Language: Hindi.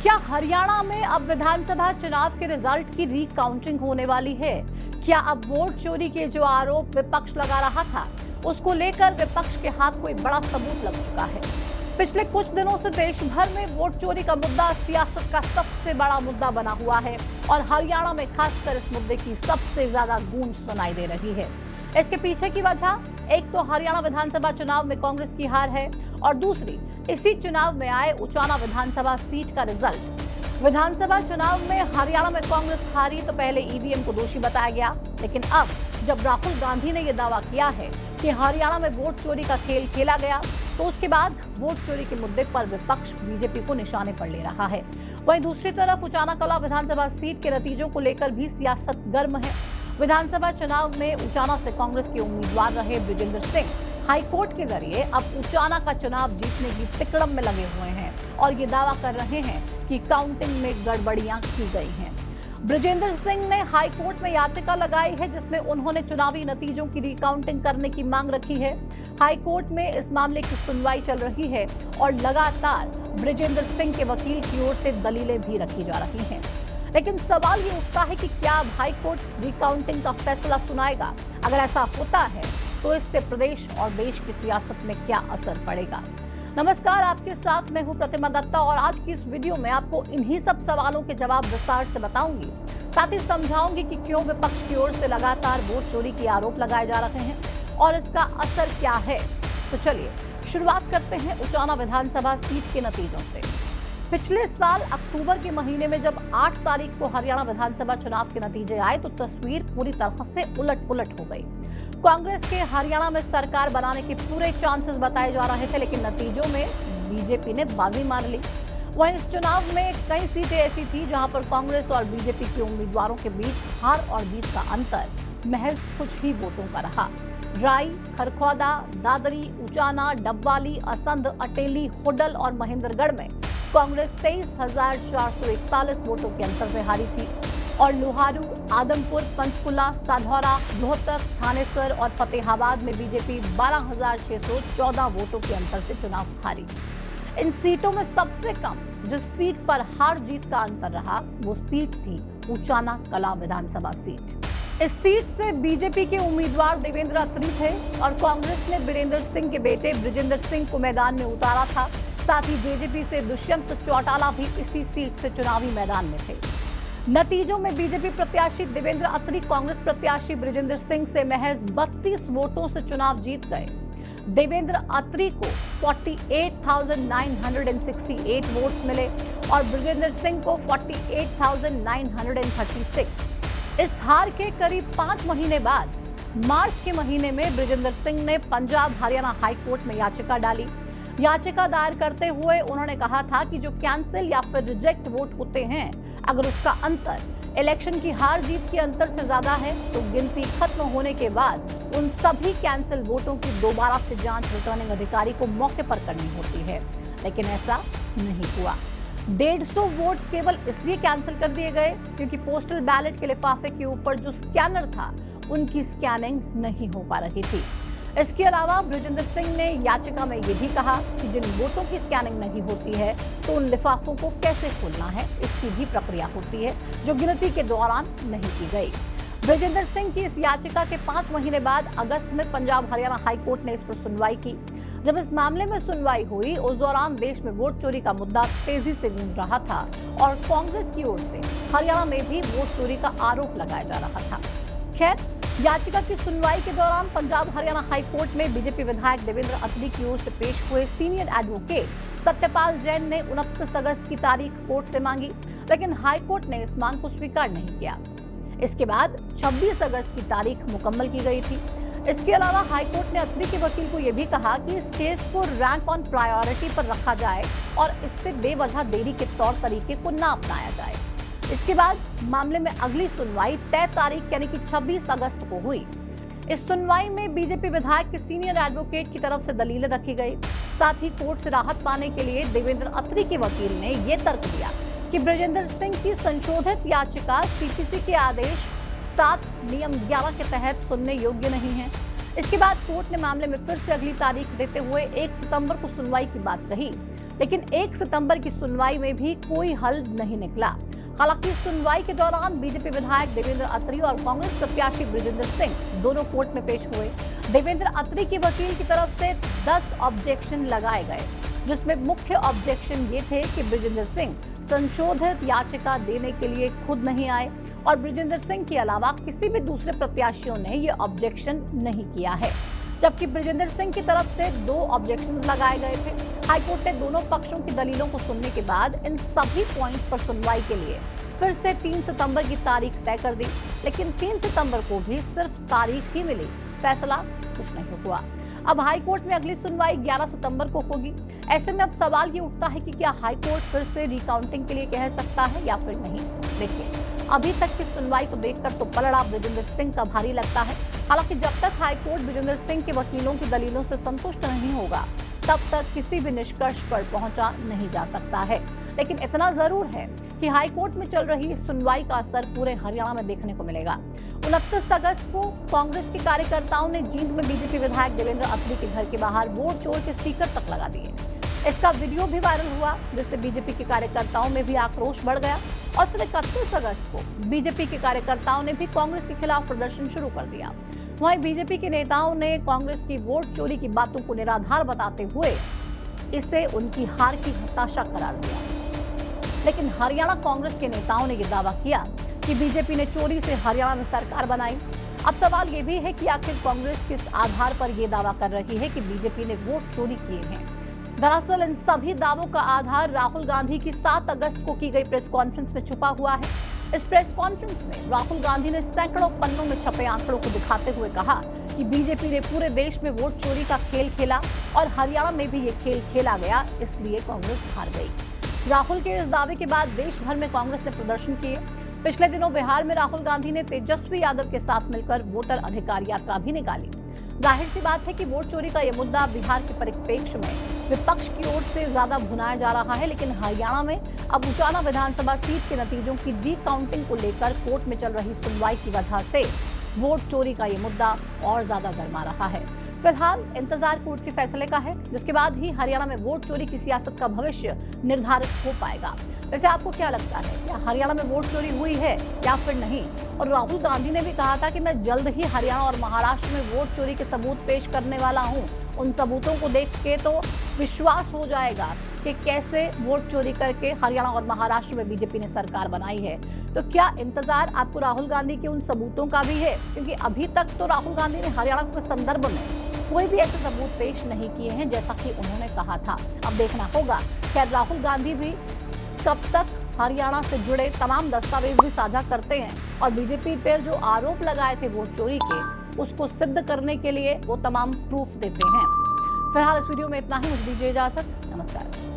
क्या हरियाणा में अब विधानसभा चुनाव के रिजल्ट की रीकाउंटिंग होने वाली है? क्या अब वोट चोरी के जो आरोप विपक्ष लगा रहा था, उसको लेकर विपक्ष के हाथ कोई बड़ा सबूत लग चुका है? पिछले कुछ दिनों से देश भर में वोट चोरी का मुद्दा सियासत का सबसे बड़ा मुद्दा बना हुआ है और हरियाणा में खासकर इस मुद्दे की सबसे ज्यादा गूंज सुनाई दे रही है। इसके पीछे की वजह एक तो हरियाणा विधानसभा चुनाव में कांग्रेस की हार है और दूसरी इसी चुनाव में आए उचाना विधानसभा सीट का रिजल्ट। विधानसभा चुनाव में हरियाणा में कांग्रेस हारी तो पहले ईवीएम को दोषी बताया गया, लेकिन अब जब राहुल गांधी ने यह दावा किया है कि हरियाणा में वोट चोरी का खेल खेला गया, तो उसके बाद वोट चोरी के मुद्दे पर विपक्ष बीजेपी को निशाने पर ले रहा है। वहीं दूसरी तरफ उचाना कला विधानसभा सीट के नतीजों को लेकर भी सियासत गर्म है। विधानसभा चुनाव में उचाना से कांग्रेस के उम्मीदवार रहे बृजेंद्र सिंह हाईकोर्ट के जरिए अब उचाना का चुनाव जीतने की तिकड़म में लगे हुए हैं और ये दावा कर रहे हैं कि काउंटिंग में गड़बड़ियां की गई हैं। बृजेंद्र सिंह ने हाईकोर्ट में याचिका लगाई है जिसमें उन्होंने चुनावी नतीजों की रिकाउंटिंग करने की मांग रखी है। हाईकोर्ट में इस मामले की सुनवाई चल रही है और लगातार बृजेंद्र सिंह के वकील की ओर से दलीलें भी रखी जा रही हैं। लेकिन सवाल ये उठता है कि क्या अब हाईकोर्ट रिकाउंटिंग का फैसला सुनाएगा? अगर ऐसा होता है तो इससे प्रदेश और देश की सियासत में क्या असर पड़ेगा? नमस्कार, आपके साथ मैं हूं प्रतिमा दत्ता और आज की इस वीडियो में आपको इन्हीं सब सवालों के जवाब विस्तार से बताऊंगी। साथ ही समझाऊंगी कि क्यों विपक्ष की ओर से लगातार वोट चोरी के आरोप लगाए जा रहे हैं और इसका असर क्या है। तो चलिए शुरुआत करते हैं उचाना विधानसभा सीट के नतीजों से। पिछले साल अक्टूबर के महीने में जब 8 तारीख को हरियाणा विधानसभा चुनाव के नतीजे आए तो तस्वीर पूरी तरह से उलट-पुलट हो गई। कांग्रेस के हरियाणा में सरकार बनाने के पूरे चांसेस बताए जा रहे थे, लेकिन नतीजों में बीजेपी ने बाजी मार ली। वहीं इस चुनाव में कई सीटें ऐसी थी जहां पर कांग्रेस और बीजेपी के उम्मीदवारों के बीच हार और जीत का अंतर महज कुछ ही वोटों का रहा। राई, खरखौदा, दादरी, उचाना, डबवाली, असंध, अटेली, होडल और महेंद्रगढ़ में कांग्रेस 23,441 वोटों के अंतर से हारी थी और लोहारू, आदमपुर, पंचकुला, साधौरा, रोहतक, थानेसर और फतेहाबाद में बीजेपी 12,614 वोटों के अंतर से चुनाव हारी। इन सीटों में सबसे कम जिस सीट पर हार जीत का अंतर रहा वो सीट थी उचाना कला विधानसभा सीट। इस सीट से बीजेपी के उम्मीदवार देवेंद्र अत्री थे और कांग्रेस ने वीरेंद्र सिंह के बेटे बृजेंद्र सिंह को मैदान में उतारा था। साथ ही जेजेपी से दुष्यंत चौटाला भी इसी सीट से चुनावी मैदान में थे। नतीजों में बीजेपी प्रत्याशी देवेंद्र अत्री कांग्रेस प्रत्याशी बृजेंद्र सिंह से महज 32 वोटों से चुनाव जीत गए। देवेंद्र अत्री को 48,968 वोट्स मिले और बृजेंद्र सिंह को 48,936। इस हार के करीब 5 महीने बाद मार्च के महीने में बृजेंद्र सिंह ने पंजाब हरियाणा हाईकोर्ट में याचिका डाली। याचिका दायर करते हुए उन्होंने कहा था कि जो कैंसिल या फिर रिजेक्ट वोट होते हैं, अगर उसका अंतर इलेक्शन की हार जीत के अंतर से ज्यादा है तो गिनती खत्म होने के बाद उन सभी कैंसिल वोटों की दोबारा से जांच रिटर्निंग अधिकारी को मौके पर करनी होती है, लेकिन ऐसा नहीं हुआ। 150 वोट केवल इसलिए कैंसिल कर दिए गए क्योंकि पोस्टल बैलेट के लिफाफे के ऊपर जो स्कैनर था उनकी स्कैनिंग नहीं हो पा रही थी। इसके अलावा बृजेंद्र सिंह ने याचिका में यह भी कहा कि जिन वोटों की स्कैनिंग नहीं होती है तो उन लिफाफों को कैसे खोलना है, इसकी भी प्रक्रिया होती है जो गिनती के दौरान नहीं की गई। बृजेंद्र सिंह की इस याचिका के 5 महीने बाद अगस्त में पंजाब हरियाणा हाईकोर्ट ने इस पर सुनवाई की। जब इस मामले में सुनवाई हुई उस दौरान देश में वोट चोरी का मुद्दा तेजी से गूंज रहा था और कांग्रेस की ओर से हरियाणा में भी वोट चोरी का आरोप लगाया जा रहा था। खैर, याचिका की सुनवाई के दौरान पंजाब हरियाणा हाईकोर्ट में बीजेपी विधायक देवेंद्र अत्री की ओर से पेश हुए सीनियर एडवोकेट सत्यपाल जैन ने 29 अगस्त की तारीख कोर्ट से मांगी, लेकिन हाईकोर्ट ने इस मांग को स्वीकार नहीं किया। इसके बाद 26 अगस्त की तारीख मुकम्मल की गई थी। इसके अलावा हाईकोर्ट ने अत्री के वकील को यह भी कहा कि इस केस को रैंक ऑन प्रायोरिटी पर रखा जाए और इस पे बेवजह देरी के तौर तरीके को न अपनाया जाए। इसके बाद मामले में अगली सुनवाई तय तारीख यानी कि 26 अगस्त को हुई। इस सुनवाई में बीजेपी विधायक के सीनियर एडवोकेट की तरफ से दलीलें रखी गई। साथ ही कोर्ट से राहत पाने के लिए देवेंद्र अत्री के वकील ने यह तर्क दिया कि बृजेंद्र सिंह की संशोधित याचिका सीपीसी के आदेश 7 नियम 11 के तहत सुनने योग्य नहीं है। इसके बाद कोर्ट ने मामले में फिर से अगली तारीख देते हुए 1 सितंबर को सुनवाई की बात कही। लेकिन 1 सितंबर की सुनवाई में भी कोई हल नहीं निकला। हालांकि सुनवाई के दौरान बीजेपी विधायक देवेंद्र अत्री और कांग्रेस प्रत्याशी बृजेंद्र सिंह दोनों कोर्ट में पेश हुए। देवेंद्र अत्री के वकील की तरफ से 10 ऑब्जेक्शन लगाए गए, जिसमें मुख्य ऑब्जेक्शन ये थे कि बृजेंद्र सिंह संशोधित याचिका देने के लिए खुद नहीं आए और बृजेंद्र सिंह के अलावा किसी भी दूसरे प्रत्याशियों ने ये ऑब्जेक्शन नहीं किया है। जबकि बृजेंद्र सिंह की तरफ से 2 ऑब्जेक्शन लगाए गए थे। हाईकोर्ट ने दोनों पक्षों की दलीलों को सुनने के बाद इन सभी पॉइंट्स पर सुनवाई के लिए फिर से 3 सितंबर की तारीख तय कर दी, लेकिन 3 सितंबर को भी सिर्फ तारीख ही मिली, फैसला कुछ नहीं हुआ। अब हाईकोर्ट में अगली सुनवाई 11 सितंबर को होगी। ऐसे में अब सवाल ये उठता है कि क्या हाईकोर्ट फिर से रिकाउंटिंग के लिए कह सकता है या फिर नहीं। देखिए, अभी तक की सुनवाई को देखकर तो पलड़ा बृजेंद्र सिंह का भारी लगता है। हालांकि जब तक हाईकोर्ट बृजेंद्र सिंह के वकीलों की दलीलों से संतुष्ट नहीं होगा, तब तक किसी भी निष्कर्ष पर पहुंचा नहीं जा सकता है। लेकिन इतना जरूर है कि हाईकोर्ट में चल रही इस सुनवाई का असर पूरे हरियाणा में देखने को मिलेगा। 29 अगस्त को कांग्रेस के कार्यकर्ताओं ने जींद में बीजेपी विधायक देवेंद्र अत्री के घर के बाहर वोट चोर के स्टिकर तक लगा दिए। इसका वीडियो भी वायरल हुआ, जिससे बीजेपी के कार्यकर्ताओं में भी आक्रोश बढ़ गया और फिर 31 अगस्त को बीजेपी के कार्यकर्ताओं ने भी कांग्रेस के खिलाफ प्रदर्शन शुरू कर दिया। वहीं बीजेपी के नेताओं ने कांग्रेस की वोट चोरी की बातों को निराधार बताते हुए इसे उनकी हार की हताशा करार दिया। लेकिन हरियाणा कांग्रेस के नेताओं ने यह दावा किया कि बीजेपी ने चोरी से हरियाणा में सरकार बनाई। अब सवाल ये भी है कि आखिर कांग्रेस किस आधार पर यह दावा कर रही है कि बीजेपी ने वोट चोरी किए हैं। दरअसल इन सभी दावों का आधार राहुल गांधी की 7 अगस्त को की गई प्रेस कॉन्फ्रेंस में छुपा हुआ है। इस प्रेस कॉन्फ्रेंस में राहुल गांधी ने सैकड़ों पन्नों में छपे आंकड़ों को दिखाते हुए कहा कि बीजेपी ने पूरे देश में वोट चोरी का खेल खेला और हरियाणा में भी ये खेल खेला गया, इसलिए कांग्रेस हार गई। राहुल के इस दावे के बाद देश भर में कांग्रेस ने प्रदर्शन किए। पिछले दिनों बिहार में राहुल गांधी ने तेजस्वी यादव के साथ मिलकर वोटर अधिकार यात्रा भी निकाली। जाहिर सी बात है कि वोट चोरी का यह मुद्दा बिहार के परिप्रेक्ष्य में विपक्ष की ओर से ज्यादा भुनाया जा रहा है, लेकिन हरियाणा में अब उचाना विधानसभा सीट के नतीजों की रीकाउंटिंग को लेकर कोर्ट में चल रही सुनवाई की वजह से वोट चोरी का ये मुद्दा और ज्यादा गर्मा रहा है। फिलहाल इंतजार कोर्ट के फैसले का है, जिसके बाद ही हरियाणा में वोट चोरी की सियासत का भविष्य निर्धारित हो पाएगा। वैसे आपको क्या लगता है, क्या हरियाणा में वोट चोरी हुई है या फिर नहीं? और राहुल गांधी ने भी कहा था कि मैं जल्द ही हरियाणा और महाराष्ट्र में वोट चोरी के सबूत पेश करने वाला हूं। उन सबूतों को देख के तो विश्वास हो जाएगा कि कैसे वोट चोरी करके हरियाणा और महाराष्ट्र में बीजेपी ने सरकार बनाई है। तो क्या इंतजार आपको राहुल गांधी के उन सबूतों का भी है? क्योंकि अभी तक तो राहुल गांधी ने हरियाणा के संदर्भ में कोई भी ऐसे सबूत पेश नहीं किए हैं, जैसा कि उन्होंने कहा था। अब देखना होगा क्या राहुल गांधी भी कब तक हरियाणा से जुड़े तमाम दस्तावेज भी साझा करते हैं और बीजेपी पर जो आरोप लगाए थे वोट चोरी के, उसको सिद्ध करने के लिए वो तमाम प्रूफ देते हैं। फिलहाल इस वीडियो में इतना ही। मुझे दीजिए इजाजत। नमस्कार।